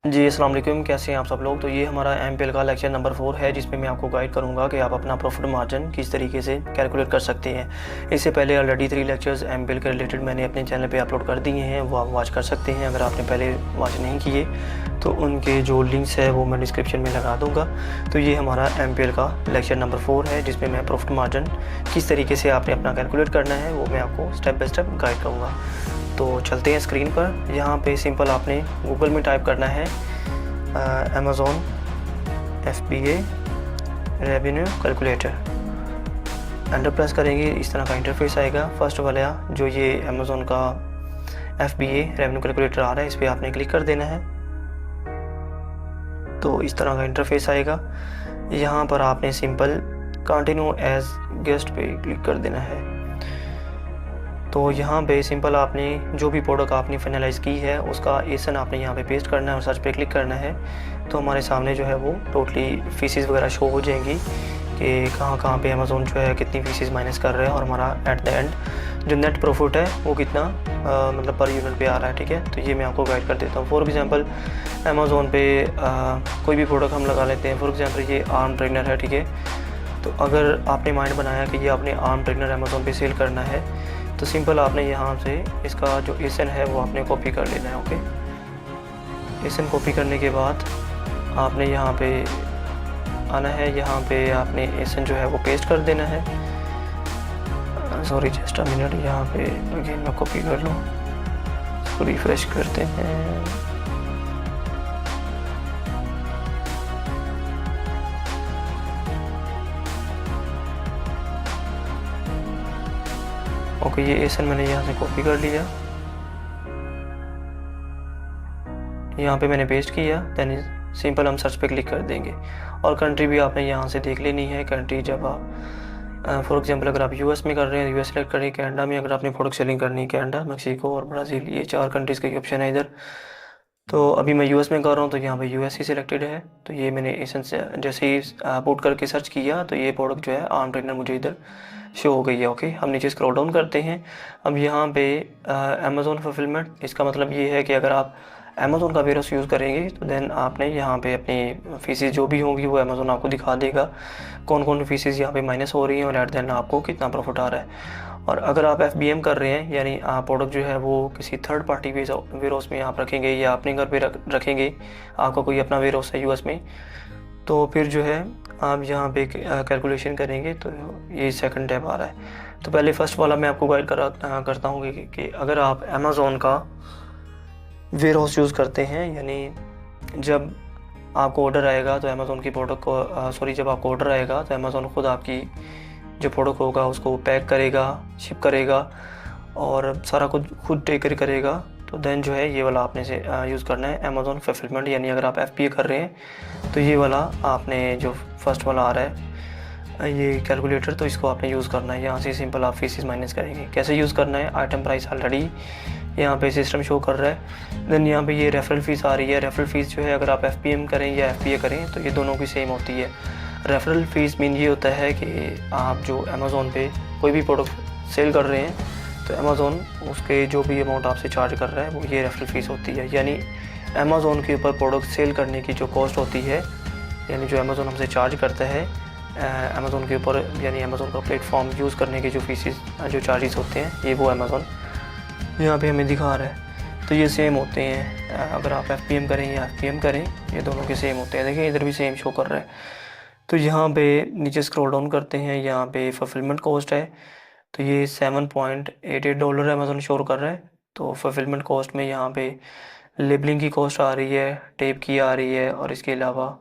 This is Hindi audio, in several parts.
जी, अस्सलाम वालेकुम। कैसे हैं आप सब लोग। तो ये हमारा एमपीएल का लेक्चर नंबर 4 है, जिसमें मैं आपको गाइड करूंगा कि आप अपना प्रॉफिट मार्जिन किस तरीके से कैलकुलेट कर सकते हैं। इससे पहले ऑलरेडी 3 लेक्चर्स एमपीएल के रिलेटेड मैंने अपने चैनल पे अपलोड कर दिए हैं, वो आप वॉच कर सकते हैं। अगर आपने पहले वॉच नहीं किए तो उनके जो लिंक्स है वो मैं डिस्क्रिप्शन में लगा दूँगा। तो ये हमारा एमपीएल का लेक्चर नंबर 4 है, जिसमें मैं प्रॉफिट मार्जिन किस तरीके से आपने अपना कैलकुलेट करना है वो मैं आपको स्टेप बाय स्टेप गाइड करूँगा। तो चलते हैं स्क्रीन पर। यहाँ पे सिंपल आपने गूगल में टाइप करना है Amazon FBA revenue calculator. Enter press करेंगे, इस तरह का इंटरफेस आएगा। फर्स्ट वाला जो ये अमेज़ॉन का FBA रेवेन्यू कैलकुलेटर आ रहा है, इस पर आपने क्लिक कर देना है। तो इस तरह का इंटरफेस आएगा। यहाँ पर आपने सिंपल कंटिन्यू एज गेस्ट पे क्लिक कर देना है। तो यहाँ पे सिंपल आपने जो भी प्रोडक्ट आपने फाइनलाइज़ की है उसका एसन आपने यहाँ पे पेस्ट करना है और सर्च पे क्लिक करना है। तो हमारे सामने जो है वो टोटली फीसिस वगैरह शो हो जाएंगी कि कहाँ पे अमेज़ॉन जो है कितनी फीसिस माइनस कर रहा है और हमारा एट द एंड जो नेट प्रॉफिट है वो कितना मतलब पर यूनिट पे आ रहा है। ठीक है, तो ये मैं आपको गाइड कर देता हूँ। फॉर एग्जांपल अमेज़ॉन पे कोई भी प्रोडक्ट हम लगा लेते हैं। फॉर एग्जांपल ये आर्म ट्रेनर है। ठीक है, तो अगर आपने माइंड बनाया कि ये आपने आर्म ट्रेनर अमेज़ॉन पे सेल करना है, तो सिंपल आपने यहाँ से इसका जो एसन है वो आपने कॉपी कर लेना है। ओके, एसन कॉपी करने के बाद आपने यहाँ पे आना है। यहाँ पे आपने एसन जो है वो पेस्ट कर देना है। सॉरी जस्ट अ मिनट, यहाँ पे अगेन मैं कॉपी कर लूँ। इसको रिफ्रेश करते हैं। ओके, ये एसन मैंने यहाँ से कॉपी कर लिया, यहाँ पे मैंने पेस्ट किया। देन सिंपल हम सर्च पे क्लिक कर देंगे और कंट्री भी आपने यहाँ से देख लेनी है। कंट्री जब आप फॉर एग्जांपल अगर आप यूएस में कर रहे हैं यूएस सेलेक्ट करें। कनाडा में अगर आपने प्रोडक्ट सेलिंग करनी है कनाडा, मैक्सिको और ब्राज़ील, ये 4 कंट्रीज़ का ऑप्शन है इधर। तो अभी मैं यूएस में कर रहा हूँ तो यहाँ पे यूएस ही सिलेक्टेड है। तो ये मैंने एसन से जैसे ही पुट करके सर्च किया तो ये प्रोडक्ट जो है आर्म ट्रेनर मुझे इधर शो हो गई है। ओके, हम नीचे स्क्रॉल डाउन करते हैं। अब यहाँ पे अमेज़ॉन फुलफिलमेंट, इसका मतलब ये है कि अगर आप अमेज़ॉन का वेयरहाउस यूज़ करेंगे तो देन आपने यहाँ पे अपनी फीसेस जो भी होंगी वो अमेज़ॉन आपको दिखा देगा कौन कौन फीसेस यहाँ पे माइनस हो रही हैं और एट देन आपको कितना प्रॉफिट आ रहा है। और अगर आप FBM कर रहे हैं, यानी आप प्रोडक्ट जो है वो किसी थर्ड पार्टी वेयरहाउस में आप रखेंगे या अपने घर पे रखेंगे, आपका कोई अपना वेयरहाउस है यूएस में, तो फिर जो है आप यहाँ पे कैलकुलेशन करेंगे। तो ये सेकंड टैब आ रहा है। तो पहले फर्स्ट वाला मैं आपको गाइड करता हूँ कि अगर आप अमेज़ॉन का वेयरहाउस यूज़ करते हैं, यानी जब आपको ऑर्डर आएगा तो अमेज़ॉन की प्रोडक्ट को जब आपको ऑर्डर आएगा तो अमेज़ॉन खुद आपकी जो प्रोडक्ट होगा उसको पैक करेगा, शिप करेगा और सारा कुछ खुद टेक करेगा। तो देन जो है ये वाला आपने से यूज़ करना है अमेज़ॉन फुलफिलमेंट। यानी अगर आप FBA कर रहे हैं तो ये वाला आपने जो फर्स्ट वाला आ रहा है ये कैलकुलेटर, तो इसको आपने यूज़ करना है। यहाँ से सिंपल आप फीसिस माइनस करेंगे। कैसे यूज़ करना है, आइटम प्राइस ऑलरेडी यहाँ पे सिस्टम शो कर रहा है। देन यहाँ पे ये रेफरल फ़ीस आ रही है। रेफरल फ़ीस जो है अगर आप FBM करें या FBA करें तो ये दोनों की सेम होती है। रेफरल फ़ीस मीन ये होता है कि आप जो अमेज़ॉन पे कोई भी प्रोडक्ट सेल कर रहे हैं तो अमेज़ॉन उसके जो भी अमाउंट आपसे चार्ज कर रहा है वो ये रेफरल फ़ीस होती है। यानी अमेज़ॉन के ऊपर प्रोडक्ट सेल करने की जो कॉस्ट होती है, यानी जो अमेज़ॉन हमसे चार्ज करता है अमेज़ॉन के ऊपर, यानी अमेज़ॉन का प्लेटफॉर्म यूज़ करने के जो फीसिस जो चार्जेस होते हैं ये वो अमेज़ॉन यहाँ पे हमें दिखा रहा है। तो ये सेम होते हैं, अगर आप FBM करें या FBM करें ये दोनों के सेम होते हैं। देखिए इधर भी सेम शो कर रहा है। तो यहाँ पे नीचे स्क्रॉल डाउन करते हैं, यहाँ पे फुलफिलमेंट कॉस्ट है। तो ये $7.88 अमेज़ॉन शो कर रहा है। तो फुलफिलमेंट कॉस्ट में यहाँ पे लेबलिंग की कॉस्ट आ रही है, टेप की आ रही है और इसके अलावा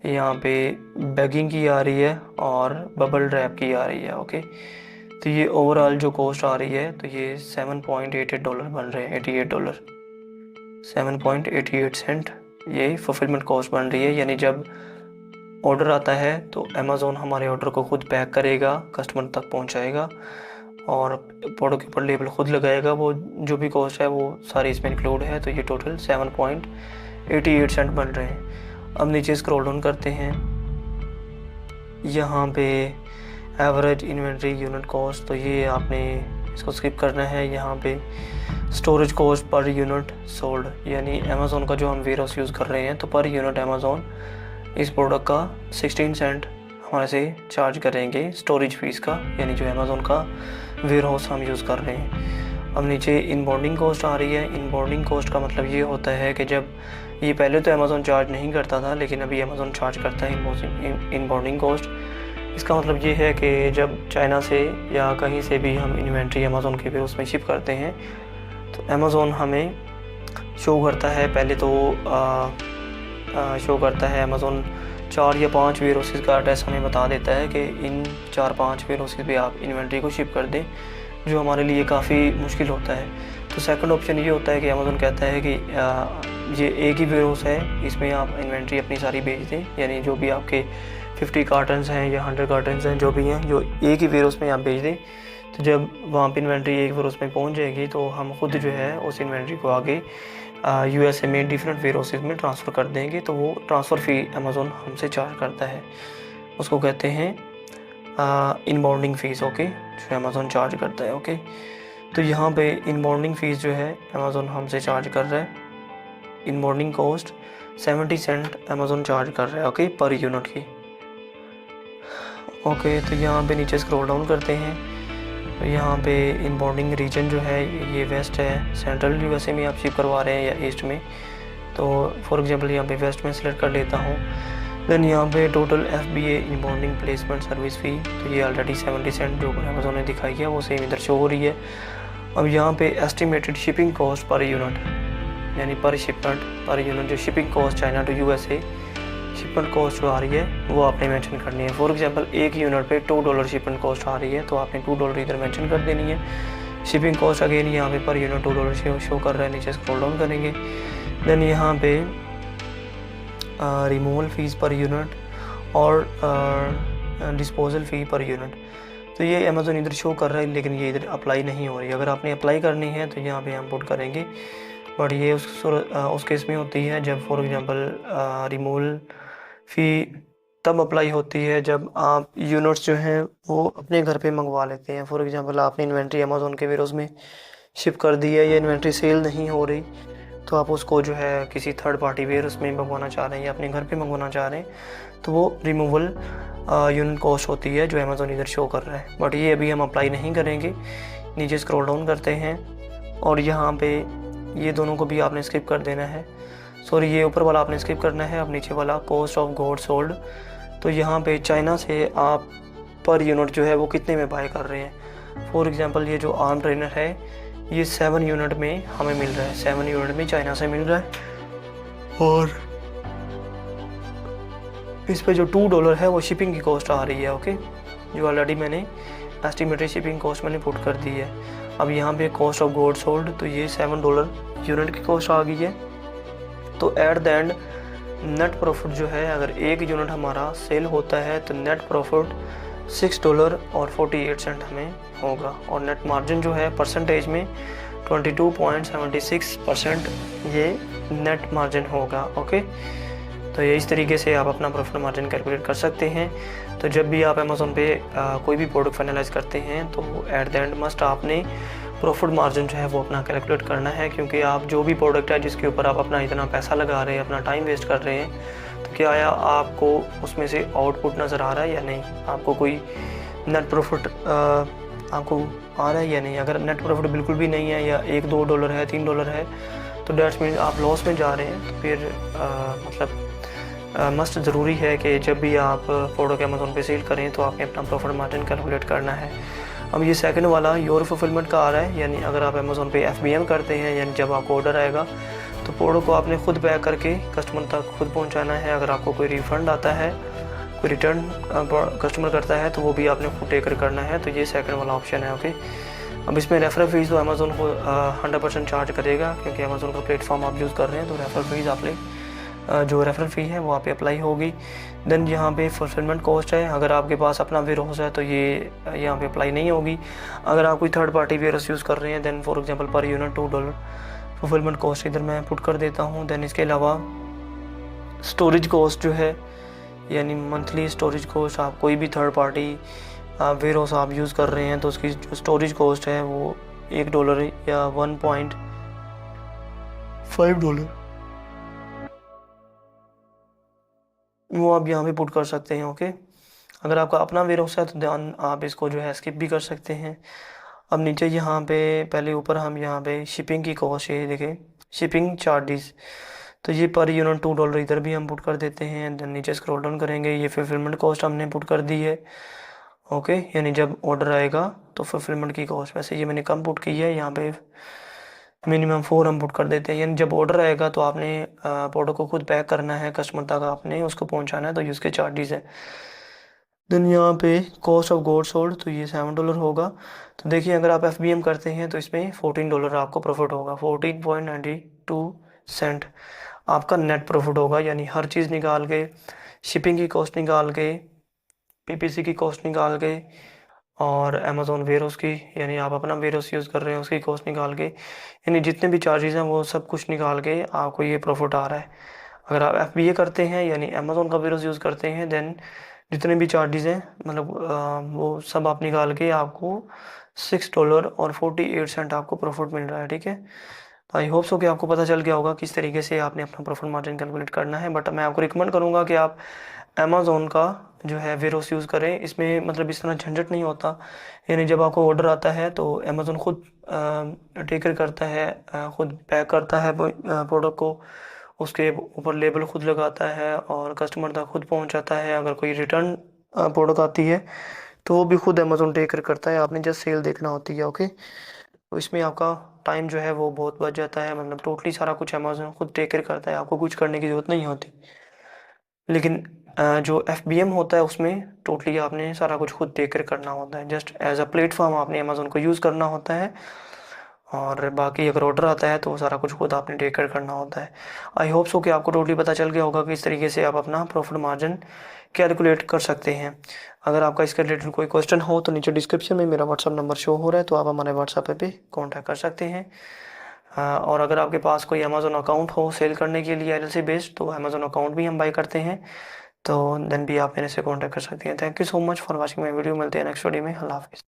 यहाँ पे बैगिंग की आ रही है और बबल रैप की आ रही है। ओके, तो ये ओवरऑल जो कॉस्ट आ रही है तो ये $7.88 बन रहे हैं, $88, 7.88 सेंट ये फुलफिलमेंट कॉस्ट बन रही है। यानी जब ऑर्डर आता है तो अमेज़ॉन हमारे ऑर्डर को खुद पैक करेगा, कस्टमर तक पहुंचाएगा और प्रोडक्ट के ऊपर लेबल खुद लगाएगा। वो जो भी कॉस्ट है वो सारी इसमें इंक्लूड है। तो ये टोटल 7.88 सेंट बन रहे हैं। अब नीचे स्क्रॉल डाउन करते हैं, यहाँ पे एवरेज इन्वेंट्री यूनिट कॉस्ट, तो ये आपने इसको स्किप करना है। यहाँ पे storage cost per unit sold, यानी अमेज़ोन का जो हम वेयर हाउस यूज़ कर रहे हैं तो पर यूनिट अमेज़ोन इस प्रोडक्ट का 16 सेंट हमारे से चार्ज करेंगे स्टोरेज फीस का, यानी जो अमेज़ोन का वेयर हाउस हम यूज़ कर रहे हैं। अब नीचे इनबोर्डिंग कॉस्ट आ रही है। इनबोर्डिंग कॉस्ट का मतलब ये होता है कि जब ये पहले तो अमेज़ोन चार्ज नहीं करता था, लेकिन अभी अमेज़ोन चार्ज करता है इनबोर्डिंग कॉस्ट। इसका मतलब ये है कि जब चाइना से या कहीं से भी हम इन्वेंट्री अमेज़ोन के वेयर हाउस में शिप करते हैं तो अमेज़ोन हमें शो करता है, पहले तो शो करता है अमेज़ोन 4 या 5 वेयर हाउसेस का एड्रेस हमें बता देता है कि इन 4-5 वेयर हाउसेस पे आप इन्वेंट्री को शिप कर दें, जो हमारे लिए काफ़ी मुश्किल होता है। तो सेकंड ऑप्शन ये होता है कि अमेज़ोन कहता है कि ये एक ही वेयर हाउस है, इसमें आप इन्वेंट्री अपनी सारी भेज दें, यानी जो भी आपके 50 कार्टन्स हैं या 100 कार्टन्स हैं जो भी हैं, जो एक ही वेयर हाउस में आप भेज दें। तो जब वहाँ पर इन्वेंट्री एक वेयर हाउस में पहुँच जाएगी तो हम खुद जो है उस इन्वेंट्री को आगे यूएसए में डिफरेंट वेयर हाउसेस में ट्रांसफ़र कर देंगे। तो वो ट्रांसफ़र फ़ी अमेज़ोन हमसे चार्ज करता है, उसको कहते हैं इनबाउंडिंग फ़ीस, ओके, जो अमेज़ोन चार्ज करता है। ओके, तो यहाँ पे इनबाउंडिंग फ़ीस जो है अमेज़ोन हमसे चार्ज कर रहा है। इनबाउंडिंग कॉस्ट 70 सेंट अमेज़ोन चार्ज कर रहा है, ओके, पर यूनिट की। ओके, तो यहाँ पे नीचे स्क्रॉल डाउन करते हैं तो यहाँ पे इनबाउंडिंग रीजन जो है ये वेस्ट है। सेंट्रल यूएसए में आप शिप करवा रहे हैं या ईस्ट में, तो फॉर एग्जांपल यहाँ पे वेस्ट में सिलेक्ट कर लेता हूँ। देन यहाँ पे टोटल FBA इनबाउंडिंग प्लेसमेंट सर्विस फ़ी, तो ये ऑलरेडी 70 सेंट जो अमेज़ोन ने दिखाई है वो सेम इधर शो हो रही है। अब यहाँ पे estimated shipping cost per unit, यानी पर शिपमेंट पर यूनिट जो shipping cost China to USA shipment cost जो आ रही है वो आपने मेंशन करनी है। फॉर एग्जांपल एक यूनिट पे $2 शिपमेंट कॉस्ट आ रही है तो आपने $2 इधर मेंशन कर देनी है। शिपिंग कॉस्ट अगेन यहाँ पे पर यूनिट $2 शो कर रहा है, नीचे स्क्रॉल डाउन करेंगे। देन यहाँ पे रिमूवल फ़ीस पर यूनिट और डिस्पोजल फ़ी पर यूनिट, तो ये अमेज़ोन इधर शो कर रहा है लेकिन ये इधर अप्लाई नहीं हो रही। अगर आपने अप्लाई करनी है तो यहाँ पे हम पुट करेंगे, बट ये उस केस में होती है जब फॉर एग्जांपल रिमूवल फ़ी तब अप्लाई होती है जब आप यूनिट्स जो हैं वो अपने घर पे मंगवा लेते हैं। फॉर एग्जांपल आपने इन्वेंट्री अमेज़ोन के वेयर हाउस में शिप कर दी है, ये इन्वेंट्री सेल नहीं हो रही, तो आप उसको जो है किसी थर्ड पार्टी वेयर हाउस में मंगवाना चाह रहे हैं या अपने घर पे मंगवाना चाह रहे हैं, तो वो रिमूवल यूनिट कॉस्ट होती है जो अमेज़ोन इधर शो कर रहा है। बट ये अभी हम अप्लाई नहीं करेंगे। नीचे स्क्रॉल डाउन करते हैं और यहाँ पे ये दोनों को भी आपने स्किप कर देना है। सॉरी, ये ऊपर वाला आपने स्किप करना है। अब नीचे वाला कॉस्ट ऑफ गुड्स सोल्ड, तो यहाँ पे चाइना से आप पर यूनिट जो है वो कितने में बाय कर रहे हैं। फॉर एग्जांपल ये जो आर्म ट्रेनर है ये 7 यूनिट में हमें मिल रहा है, 7 यूनिट में चाइना से मिल रहा है, और इस पे जो $2 है वो शिपिंग की कॉस्ट आ रही है, ओके, जो ऑलरेडी मैंने एस्टिमेटेड शिपिंग कॉस्ट मैंने पुट कर दी है। अब यहाँ पे कॉस्ट ऑफ गुड्स सोल्ड, तो ये $7 यूनिट की कॉस्ट आ गई है। तो at the end net profit जो है, अगर एक यूनिट हमारा सेल होता है तो नेट प्रॉफिट $6.48 हमें होगा, और नेट मार्जिन जो है परसेंटेज में 22.76% ये नेट मार्जिन होगा, ओके। तो ये इस तरीके से आप अपना प्रॉफिट मार्जिन कैलकुलेट कर सकते हैं। तो जब भी आप अमेज़ोन पे कोई भी प्रोडक्ट फाइनलाइज करते हैं तो एट द एंड मस्ट आपने प्रॉफिट मार्जिन जो है वो अपना कैलकुलेट करना है, क्योंकि आप जो भी प्रोडक्ट है जिसके ऊपर आप अपना इतना पैसा लगा रहे हैं, अपना टाइम वेस्ट कर रहे हैं, तो क्या आया आपको उसमें से आउटपुट नज़र आ रहा है या नहीं, आपको कोई नेट प्रॉफिट आपको आ रहा है या नहीं। अगर नेट प्रॉफिट बिल्कुल भी नहीं है या $1-2 है, $3 है, तो डैट्स मीन आप लॉस में जा रहे हैं। तो फिर मतलब मस्ट ज़रूरी है कि जब भी आप प्रोडक्ट अमेज़ोन पे सेल करें तो आपने अपना प्रॉफिट मार्जिन कैलकुलेट करना है। अब ये सेकंड वाला योर फुलफिलमेंट का आ रहा है, यानी अगर आप अमेज़ोन पे FBM करते हैं, यानी जब आपको ऑर्डर आएगा तो प्रोडक्ट को आपने खुद पैक करके कस्टमर तक खुद पहुंचाना है। अगर आपको कोई रिफ़ंड आता है, कोई रिटर्न कस्टमर करता है, तो वो भी आपने खुद टेकर करना है। तो ये सेकंड वाला ऑप्शन है, ओके। अब इसमें रेफरल फ़ीस तो अमेज़ोन को 100% चार्ज करेगा, क्योंकि अमेज़ोन का प्लेटफॉर्म आप यूज़ कर रहे हैं, तो रेफरल फ़ीस आपने जो रेफरल फ़ी है वो आप पे अप्लाई होगी। देन यहाँ पे फुलफिलमेंट कॉस्ट है, अगर आपके पास अपना वेयर हाउस है तो ये यहाँ पे अप्लाई नहीं होगी। अगर आप कोई third party warehouse use कर रहे हैं then for example per unit $2 fulfilment cost इधर मैं पुट कर देता हूँ। देन इसके अलावा स्टोरेज कॉस्ट जो है, यानी मंथली स्टोरेज कॉस्ट, आप कोई भी थर्ड पार्टी वेयर हाउस आप यूज़ कर रहे हैं तो उसकी जो स्टोरेज कॉस्ट है वो $1 या $1.5 वो आप यहाँ पे पुट कर सकते हैं। ओके, अगर आपका अपना वेयरहाउस है तो ध्यान आप इसको जो है स्किप भी कर सकते हैं। अब नीचे यहाँ पे पहले ऊपर हम यहाँ पे शिपिंग की कॉस्ट, ये देखें शिपिंग चार्जेस, तो ये पर यूनिट $2 इधर भी हम पुट कर देते हैं। देन नीचे स्क्रॉल डाउन करेंगे, ये फुलफिलमेंट कॉस्ट हमने पुट कर दी है। ओके, यानी जब ऑर्डर आएगा तो फुलफिलमेंट की कॉस्ट, वैसे ये मैंने कम पुट की है, यहाँ पे मिनिमम 4 हम पुट कर देते हैं। यानी जब ऑर्डर आएगा तो आपने प्रोडक्ट को खुद पैक करना है, कस्टमर तक आपने उसको पहुंचाना है, तो ये उसके चार्जेस है। देन यहाँ पे कॉस्ट ऑफ गुड्स सोल्ड, तो ये $7 होगा। तो देखिए अगर आप FBM करते हैं तो इसमें $14 आपको प्रॉफिट होगा, 14.92 आपका नेट प्रॉफिट होगा। यानी हर चीज़ निकाल के, शिपिंग की कॉस्ट निकाल के, PPC की कॉस्ट निकाल के, और अमेज़ोन वेयरहाउस की, यानी आप अपना वेयरहाउस यूज़ कर रहे हैं उसकी कॉस्ट निकाल के, यानी जितने भी चार्जेस हैं वो सब कुछ निकाल के आपको ये प्रॉफिट आ रहा है। अगर आप FBA करते हैं यानी अमेज़ोन का वेयरहाउस यूज़ करते हैं, देन जितने भी चार्जेस हैं मतलब वो सब आप निकाल के आपको $6.48 आपको प्रॉफिट मिल रहा है। ठीक है, तो आई होप सो कि आपको पता चल गया होगा किस तरीके से आपने अपना प्रॉफिट मार्जिन कैलकुलेट करना है। बट मैं आपको रिकमेंड करूँगा कि आप अमेज़ोन का जो है वेयरहाउस यूज़ करें, इसमें मतलब इस तरह झंझट नहीं होता। यानी जब आपको ऑर्डर आता है तो अमेज़ोन खुद टेक केयर करता है, खुद पैक करता है प्रोडक्ट को, उसके ऊपर लेबल खुद लगाता है और कस्टमर तक खुद पहुंचाता है। अगर कोई रिटर्न प्रोडक्ट आती है तो वो भी खुद अमेज़ोन टेक केयर करता है, आपने जस्ट सेल देखना होती है। ओके, तो इसमें आपका टाइम जो है वो बहुत बच जाता है, मतलब टोटली सारा कुछ अमेज़ोन खुद टेक केयर करता है, आपको कुछ करने की ज़रूरत नहीं होती। लेकिन जो FBM होता है उसमें टोटली आपने सारा कुछ खुद टेक केयर करना होता है, जस्ट एज अ प्लेटफॉर्म आपने अमेज़ोन को यूज़ करना होता है, और बाकी अगर ऑर्डर आता है तो वो सारा कुछ खुद आपने टेक केयर करना होता है। आई होप सो कि आपको टोटली पता चल गया होगा कि इस तरीके से आप अपना प्रॉफिट मार्जिन कैलकुलेट कर सकते हैं। अगर आपका इसके रिलेटेड कोई क्वेश्चन हो तो नीचे डिस्क्रिप्शन में मेरा व्हाट्सअप नंबर शो हो रहा है, तो आप हमारे व्हाट्सएप पे कॉन्टैक्ट कर सकते हैं। और अगर आपके पास कोई अमेज़ोन अकाउंट हो सेल करने के लिए LLC बेस्ड, तो अमेज़ोन अकाउंट भी हम बाई करते हैं, तो देन भी आप मेरे से कॉन्टैक्ट कर सकते हैं। Thank you so much for watching my video. मिलते हैं नेक्स्ट वीडियो में। अल्लाह हाफिज़।